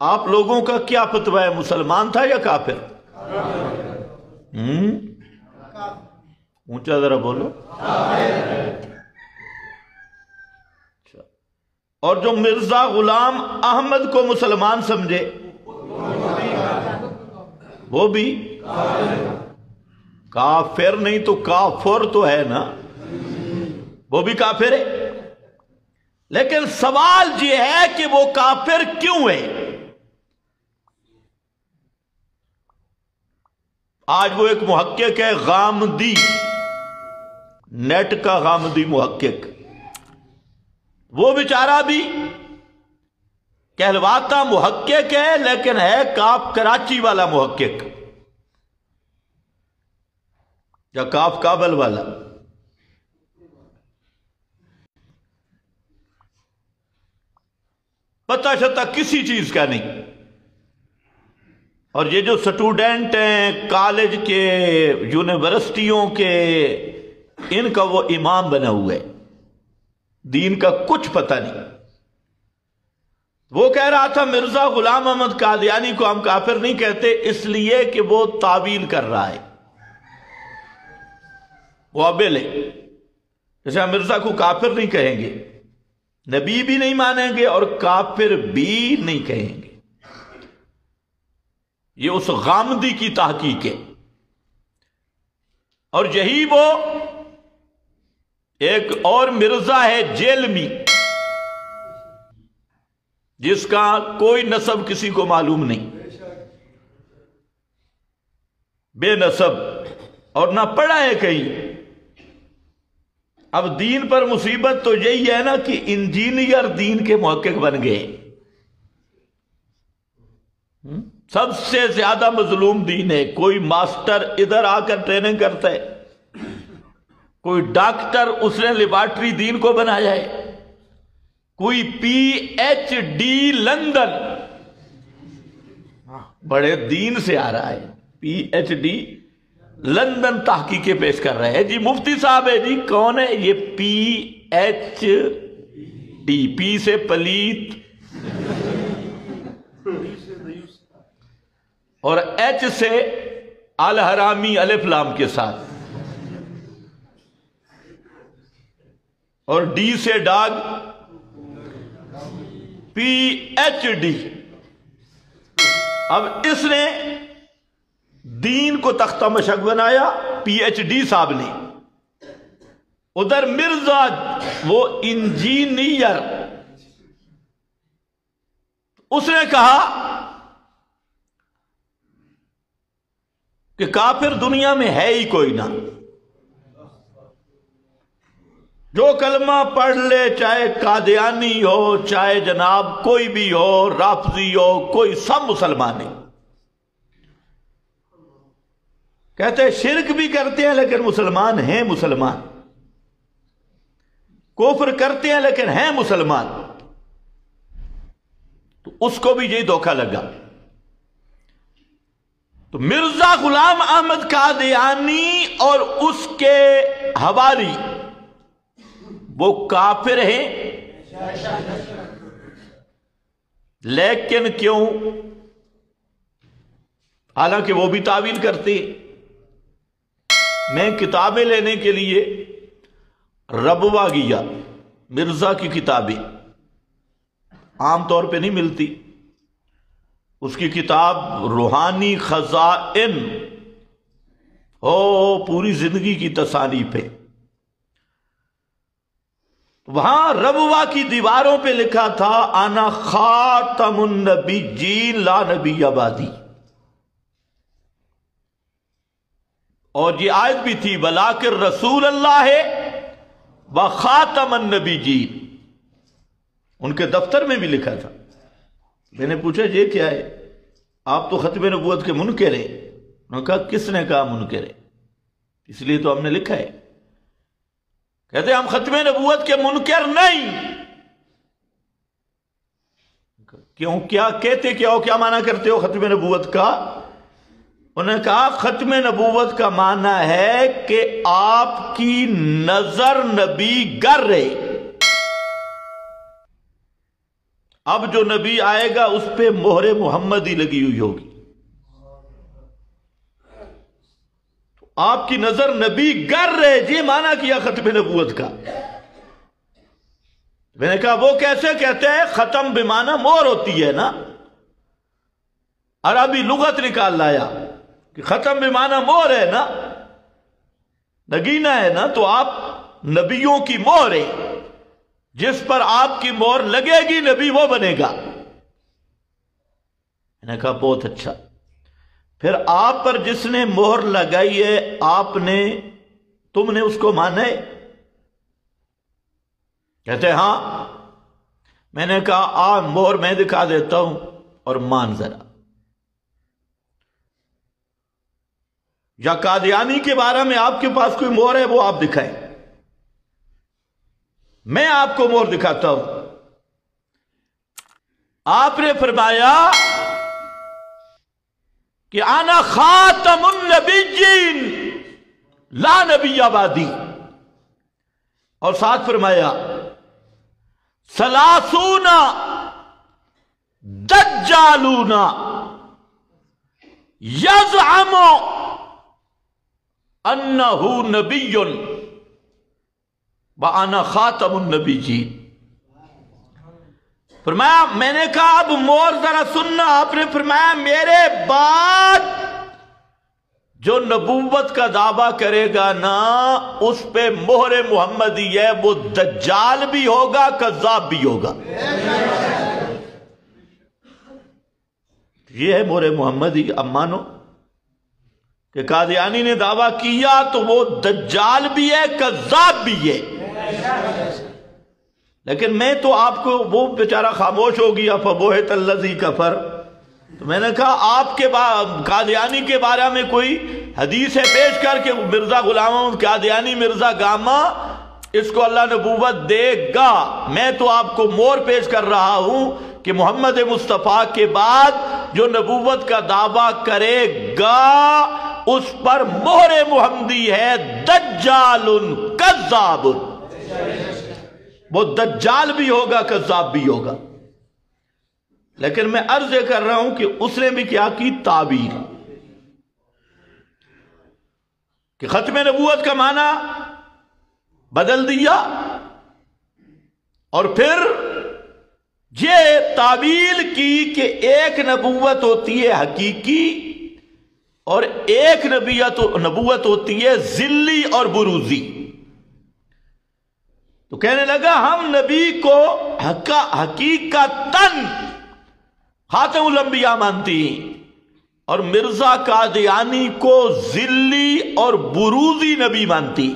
آپ لوگوں کا کیا فتویٰ ہے، مسلمان تھا یا کافر؟ اونچا ذرا بولو۔ اور جو مرزا غلام احمد کو مسلمان سمجھے وہ بھی کافر نہیں تو کافر تو ہے نا، وہ بھی کافر ہے۔ لیکن سوال یہ ہے کہ وہ کافر کیوں ہے؟ آج وہ ایک محقق ہے غامدی، نیٹ کا غامدی محقق، وہ بیچارہ بھی کہلواتا محقق ہے لیکن ہے کاف کراچی والا محقق یا کاف کابل والا۔ پتہ شتہ کسی چیز کا نہیں۔ اور یہ جو سٹوڈنٹ ہیں کالج کے، یونیورسٹیوں کے، ان کا وہ امام بنا ہوا ہے، دین کا کچھ پتہ نہیں۔ وہ کہہ رہا تھا مرزا غلام احمد قادیانی کو ہم کافر نہیں کہتے اس لیے کہ وہ تعویل کر رہا ہے، وہ ابل ہے۔ جیسے ہم مرزا کو کافر نہیں کہیں گے، نبی بھی نہیں مانیں گے اور کافر بھی نہیں کہیں گے۔ یہ اس غامدی کی تحقیق ہے۔ اور یہی وہ ایک اور مرزا ہے جیلمی، جس کا کوئی نسب کسی کو معلوم نہیں، بے نسب اور نہ پڑھا ہے کہیں۔ اب دین پر مصیبت تو یہی ہے نا کہ انجینئر دین کے محقق بن گئے۔ سب سے زیادہ مظلوم دین ہے۔ کوئی ماسٹر ادھر آ کر ٹریننگ کرتا ہے، کوئی ڈاکٹر اس نے لیبارٹری دین کو بنایا ہے، کوئی پی ایچ ڈی لندن، بڑے دین سے آ رہا ہے، پی ایچ ڈی لندن تحقیقیں پیش کر رہے ہیں۔ جی مفتی صاحب ہے، جی کون ہے یہ پی ایچ ڈی؟ پی سے پلیت اور ایچ سے الحرامی الف لام کے ساتھ، اور ڈی سے ڈاگ، پی ایچ ڈی۔ اب اس نے دین کو تختہ مشق بنایا پی ایچ ڈی صاحب نے، ادھر مرزا وہ انجینئر، اس نے کہا کہ کافر دنیا میں ہے ہی کوئی نہ، جو کلمہ پڑھ لے چاہے قادیانی ہو چاہے جناب کوئی بھی ہو، رافضی ہو، کوئی، سب مسلمان ہیں۔ کہتے ہیں شرک بھی کرتے ہیں لیکن مسلمان ہیں، مسلمان کفر کرتے ہیں لیکن ہیں مسلمان۔ تو اس کو بھی یہی دھوکہ لگا۔ تو مرزا غلام احمد قادیانی اور اس کے حوالی وہ کافر ہیں، لیکن کیوں؟ حالانکہ وہ بھی تعویل کرتے۔ میں کتابیں لینے کے لیے ربوہ گیا، مرزا کی کتابیں عام طور پہ نہیں ملتی، اس کی کتاب روحانی خزائن ہو، پوری زندگی کی تصانیف ہے۔ وہاں ربوہ کی دیواروں پہ لکھا تھا انا خاتم النبیین لا نبی بعدی، اور یہ آیت بھی تھی ولاکن رسول اللہ و خاتم النبیین، ان کے دفتر میں بھی لکھا تھا۔ میں نے پوچھا یہ کیا ہے؟ آپ تو ختم نبوت کے منکر ہیں۔ انہوں نے کہا کس نے کہا منکر ہے؟ اس لیے تو ہم نے لکھا ہے۔ کہتے ہم ختم نبوت کے منکر نہیں۔ کیوں؟ کیا کہتے کیا ہو؟ کیا معنی کرتے ہو ختم نبوت کا؟ انہوں نے کہا ختم نبوت کا معنی ہے کہ آپ کی نظر نبی گر رہے، اب جو نبی آئے گا اس پہ مہر محمدی لگی ہوئی ہوگی. آپ کی نظر نبی گر رہے جی مانا کیا ختم نبوت کا. میں نے کہا وہ کیسے کہتے ہیں؟ ختم بمانا مہر ہوتی ہے نا، عربی لغت نکال لایا کہ ختم بمانا مہر ہے نا، نگینہ ہے نا، تو آپ نبیوں کی مہر ہے، جس پر آپ کی مہر لگے گی نبی وہ بنے گا. میں نے کہا بہت اچھا. پھر آپ پر جس نے مہر لگائی ہے تم نے اس کو مانا ہے؟ کہتے ہاں. میں نے کہا مہر میں دکھا دیتا ہوں اور مان ذرا. یا قادیانی کے بارے میں آپ کے پاس کوئی مہر ہے وہ آپ دکھائیں، میں آپ کو مہر دکھاتا ہوں. آپ نے فرمایا کہ انا خاتم النبیین لا نبی بعدی، اور ساتھ فرمایا ثلاثون دجالون یزعم انہ نبی وانا خاتم النبیین. فرمایا میں نے کہا اب مور ذرا سننا. آپ نے فرمایا میرے بعد جو نبوت کا دعویٰ کرے گا نا اس پہ مہر محمدی ہے، وہ دجال بھی ہوگا کذاب بھی ہوگا. یہ ہے مہر محمدی. اب مانو کہ قادیانی نے دعویٰ کیا تو وہ دجال بھی ہے کذاب بھی ہے. لیکن میں تو آپ کو، وہ بیچارہ خاموش ہو گیا فبہت الذی کفر. تو میں نے کہا آپ کے قادیانی کے بارے میں کوئی حدیث ہے پیش کر کے مرزا غلام محمد قادیانی مرزا گاما اس کو اللہ نبوت دے گا. میں تو آپ کو مہر پیش کر رہا ہوں کہ محمد مصطفیٰ کے بعد جو نبوت کا دعویٰ کرے گا اس پر مہر محمدی ہے دجال کذاب. وہ دجال بھی ہوگا کذاب بھی ہوگا. لیکن میں عرض یہ کر رہا ہوں کہ اس نے بھی کیا کی تعبیر کہ ختم نبوت کا معنی بدل دیا، اور پھر یہ تعبیر کی کہ ایک نبوت ہوتی ہے حقیقی اور ایک نبوت ہوتی ہے ذلی اور بروزی. تو کہنے لگا ہم نبی کو حقیقتاً خاتم الانبیاء مانتی ہیں اور مرزا قادیانی کو ذلی اور بروزی نبی مانتی.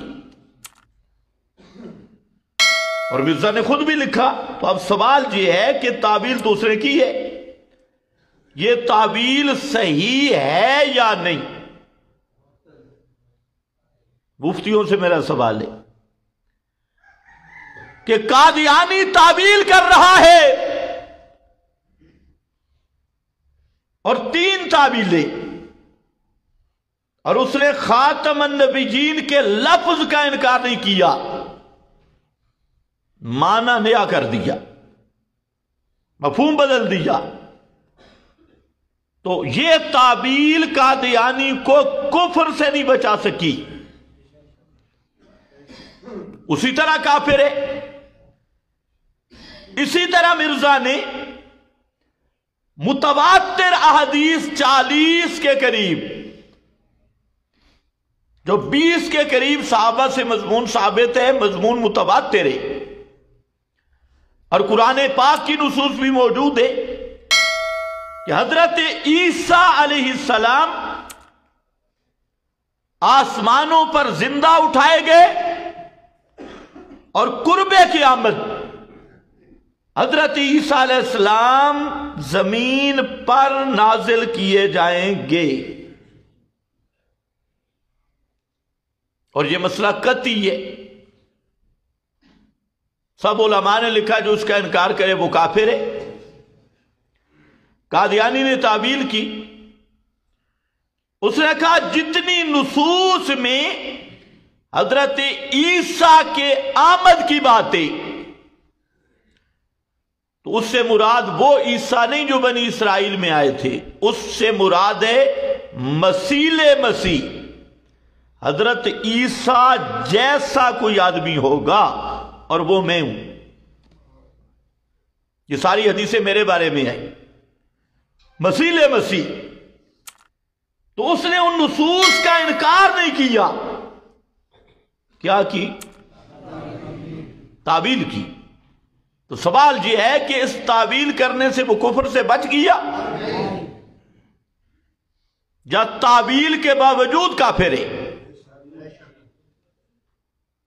اور مرزا نے خود بھی لکھا. تو اب سوال یہ ہے کہ تعویل دوسرے کی ہے، یہ تعویل صحیح ہے یا نہیں؟ مفتیوں سے میرا سوال ہے کہ قادیانی تعویل کر رہا ہے اور 3 تعویلیں، اور اس نے خاتم النبیین کے لفظ کا انکار نہیں کیا، معنی نیا کر دیا، مفہوم بدل دیا. تو یہ تعویل قادیانی کو کفر سے نہیں بچا سکی، اسی طرح کافر ہے. اسی طرح مرزا نے متواتر احادیث 40 کے قریب، جو 20 کے قریب صحابہ سے مضمون ثابت ہے، مضمون متواتر ہے، اور قرآن پاک کی نصوص بھی موجود ہے کہ حضرت عیسیٰ علیہ السلام آسمانوں پر زندہ اٹھائے گئے اور قرب قیامت حضرت عیسیٰ علیہ السلام زمین پر نازل کیے جائیں گے. اور یہ مسئلہ قطعی ہے. سب علماء نے لکھا جو اس کا انکار کرے وہ کافر ہے. قادیانی نے تعویل کی، اس نے کہا جتنی نصوص میں حضرت عیسیٰ کے آمد کی باتیں تو اس سے مراد وہ عیسیٰ نہیں جو بنی اسرائیل میں آئے تھے، اس سے مراد ہے مسیح۔ حضرت عیسیٰ جیسا کوئی آدمی ہوگا اور وہ میں ہوں۔ یہ ساری حدیثیں میرے بارے میں آئی، مسیح۔ تو اس نے ان نصوص کا انکار نہیں کیا، کیا کی؟ تعویل کی۔ تو سوال یہ ہے کہ اس تعویل کرنے سے وہ کفر سے بچ گیا یا تعویل کے باوجود کافر ہے؟